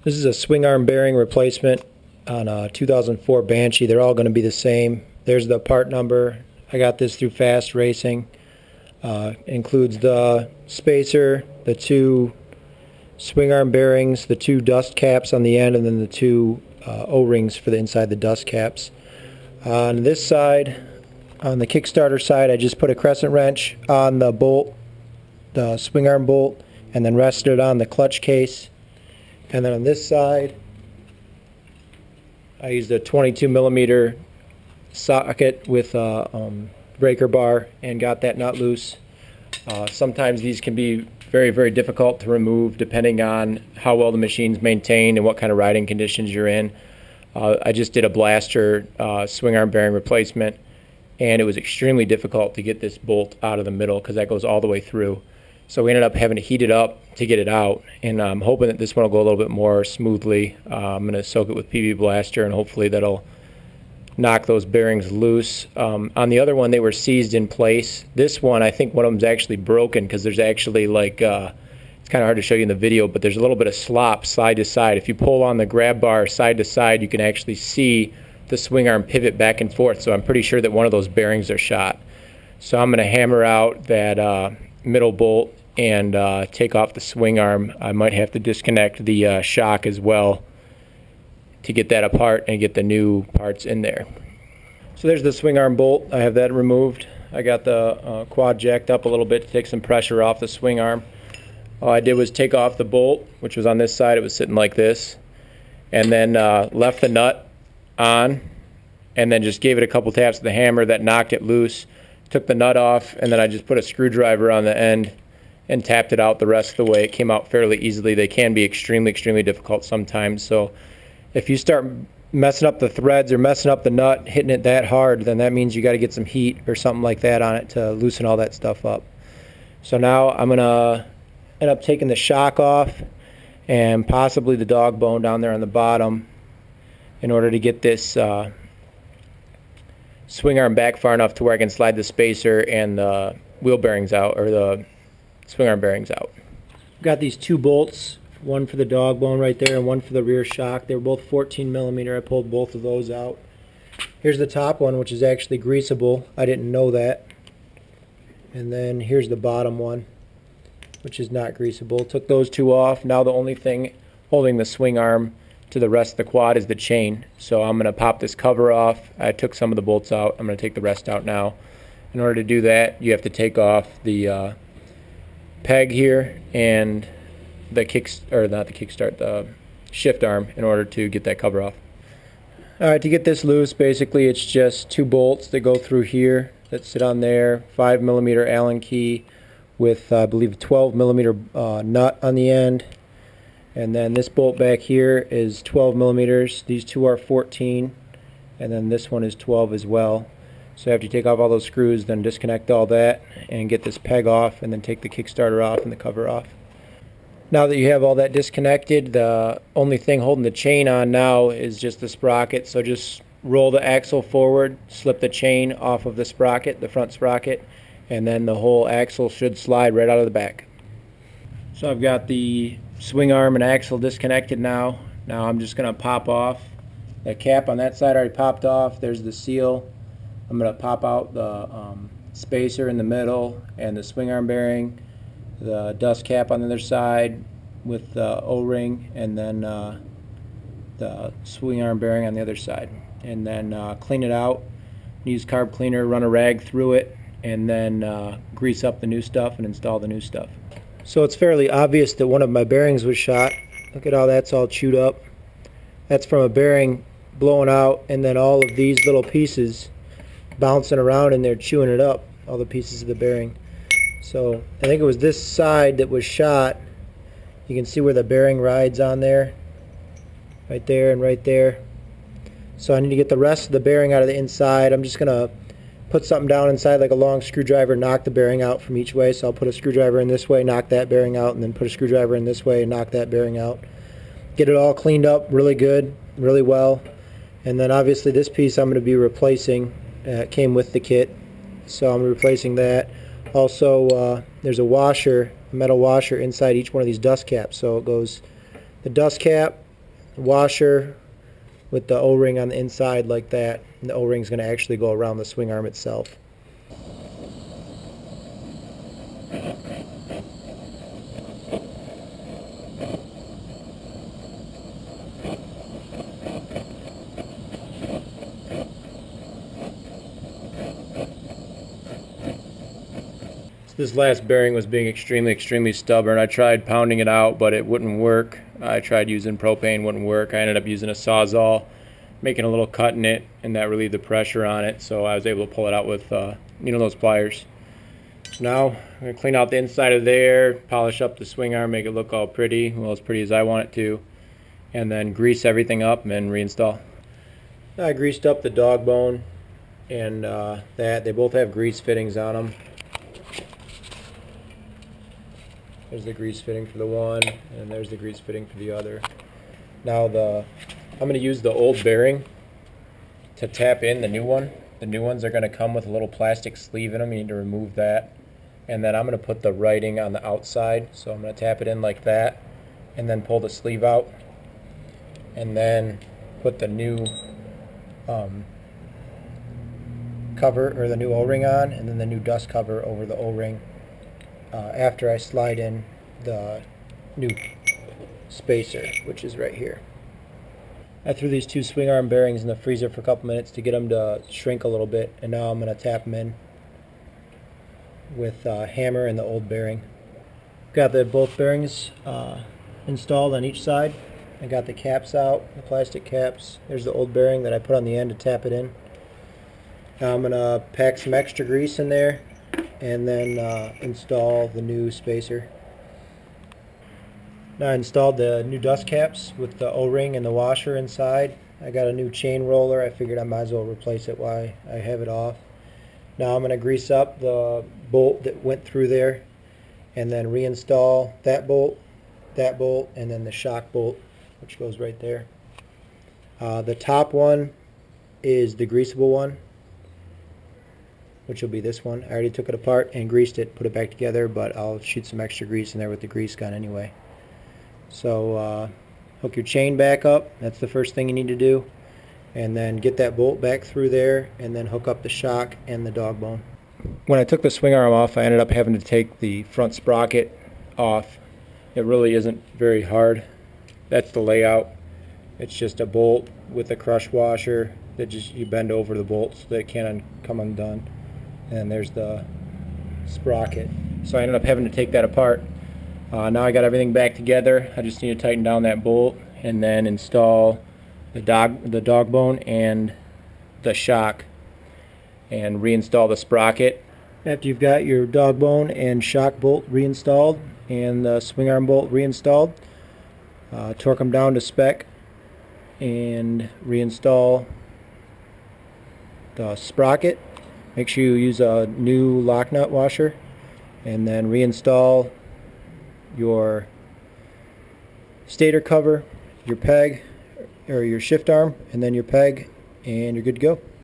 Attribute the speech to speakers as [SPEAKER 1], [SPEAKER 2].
[SPEAKER 1] This is a swing arm bearing replacement on a 2004 Banshee. They're all going to be the same. There's the part number. I got this through Fast Racing. Includes the spacer, the two swing arm bearings, the two dust caps on the end, and then the two O-rings for the inside the dust caps. On this side, on the Kickstarter side, I just put a crescent wrench on the bolt, the swing arm bolt, and then rested it on the clutch case. And then on this side, I used a 22 millimeter socket with a breaker bar and got that nut loose. Sometimes these can be very, very difficult to remove depending on how well the machine's maintained and what kind of riding conditions you're in. I just did a blaster swing arm bearing replacement, and it was extremely difficult to get this bolt out of the middle because that goes all the way through. So we ended up having to heat it up to get it out, and I'm hoping that this one will go a little bit more smoothly. I'm going to soak it with PB Blaster, and hopefully that'll knock those bearings loose. On the other one, they were seized in place. This one, I think one of them's actually broken because there's actually like, it's kind of hard to show you in the video, but there's a little bit of slop side to side. If you pull on the grab bar side to side, you can actually see the swing arm pivot back and forth. So I'm pretty sure that one of those bearings are shot. So I'm going to hammer out that middle bolt and take off the swing arm. I might have to disconnect the shock as well to get that apart and get the new parts in there. So there's the swing arm bolt. I have that removed. I got the quad jacked up a little bit to take some pressure off the swing arm. All I did was take off the bolt, which was on this side. It was sitting like this, and then left the nut on, and then just gave it a couple taps with the hammer. That knocked it loose. Took the nut off, and then I just put a screwdriver on the end and tapped it out the rest of the way. It came out fairly easily. They can be extremely, extremely difficult sometimes. So if you start messing up the threads or messing up the nut, hitting it that hard, then that means you got to get some heat or something like that on it to loosen all that stuff up. So now I'm going to end up taking the shock off and possibly the dog bone down there on the bottom in order to get this swing arm back far enough to where I can slide the spacer and the wheel bearings out, or the swing arm bearings out. Got these two bolts, one for the dog bone right there and one for the rear shock. They were both 14 millimeter. I pulled both of those out. Here's the top one, which is actually greasable. I didn't know that. And then here's the bottom one, which is not greasable. Took those two off. Now the only thing holding the swing arm to the rest of the quad is the chain. So I'm going to pop this cover off. I took some of the bolts out. I'm going to take the rest out now. In order to do that, you have to take off the peg here and the the shift arm in order to get that cover off. Alright, to get this loose, basically it's just two bolts that go through here that sit on there, 5 millimeter Allen key with I believe a 12 millimeter nut on the end, and then this bolt back here is 12 millimeters. These two are 14, and then this one is 12 as well. So after you take off all those screws, then disconnect all that and get this peg off, and then take the Kickstarter off and the cover off. Now that you have all that disconnected, the only thing holding the chain on now is just the sprocket. So just roll the axle forward, slip the chain off of the sprocket, the front sprocket, and then the whole axle should slide right out of the back. So I've got the swing arm and axle disconnected now. Now I'm just going to pop off. The cap on that side already popped off. There's the seal. I'm going to pop out the spacer in the middle and the swing arm bearing, the dust cap on the other side with the O-ring, and then the swing arm bearing on the other side. And then clean it out. Use carb cleaner, run a rag through it, and then grease up the new stuff and install the new stuff. So it's fairly obvious that one of my bearings was shot. Look at how that's all chewed up. That's from a bearing blowing out, and then all of these little pieces bouncing around in there chewing it up, all the pieces of the bearing. So I think it was this side that was shot. You can see where the bearing rides on there, right there and right there. So I need to get the rest of the bearing out of the inside. I'm just going to put something down inside like a long screwdriver, knock the bearing out from each way. So I'll put a screwdriver in this way, knock that bearing out, and then put a screwdriver in this way and knock that bearing out. Get it all cleaned up really good, really well. And then obviously this piece I'm going to be replacing. It came with the kit, so I'm replacing that. Also, there's a washer, a metal washer inside each one of these dust caps. So it goes the dust cap washer with the O-ring on the inside like that, and the O-ring is going to actually go around the swing arm itself. This last bearing was being extremely stubborn. I tried pounding it out, but it wouldn't work. I tried using propane, wouldn't work. I ended up using a Sawzall, making a little cut in it, and that relieved the pressure on it, so I was able to pull it out with those pliers. So now I'm going to clean out the inside of there, polish up the swing arm, make it look all pretty, well, as pretty as I want it to, and then grease everything up and reinstall. I greased up the dog bone and that. They both have grease fittings on them. There's the grease fitting for the one, and there's the grease fitting for the other. Now I'm going to use the old bearing to tap in the new one. The new ones are going to come with a little plastic sleeve in them. You need to remove that. And then I'm going to put the writing on the outside. So I'm going to tap it in like that, and then pull the sleeve out. And then put the new cover, or the new O-ring on, and then the new dust cover over the O-ring. After I slide in the new spacer, which is right here. I threw these two swing arm bearings in the freezer for a couple minutes to get them to shrink a little bit, and now I'm going to tap them in with a hammer and the old bearing. Got both bearings installed on each side. I got the caps out, the plastic caps. There's the old bearing that I put on the end to tap it in. Now I'm going to pack some extra grease in there and then install the new spacer. Now I installed the new dust caps with the O-ring and the washer inside. I got a new chain roller. I figured I might as well replace it while I have it off. Now I'm going to grease up the bolt that went through there and then reinstall that bolt, and then the shock bolt, which goes right there. The top one is the greasable one, which will be this one. I already took it apart and greased it, put it back together, but I'll shoot some extra grease in there with the grease gun anyway. So hook your chain back up. That's the first thing you need to do. And then get that bolt back through there, and then hook up the shock and the dog bone. When I took the swing arm off, I ended up having to take the front sprocket off. It really isn't very hard. That's the layout. It's just a bolt with a crush washer that just you bend over the bolt so that it can't come undone. And there's the sprocket. So I ended up having to take that apart. Now I got everything back together. I just need to tighten down that bolt and then install the dog bone and the shock and reinstall the sprocket. After you've got your dog bone and shock bolt reinstalled and the swing arm bolt reinstalled, torque them down to spec and reinstall the sprocket. Make sure you use a new lock nut washer, and then reinstall your stator cover, your peg, or your shift arm, and then your peg, and you're good to go.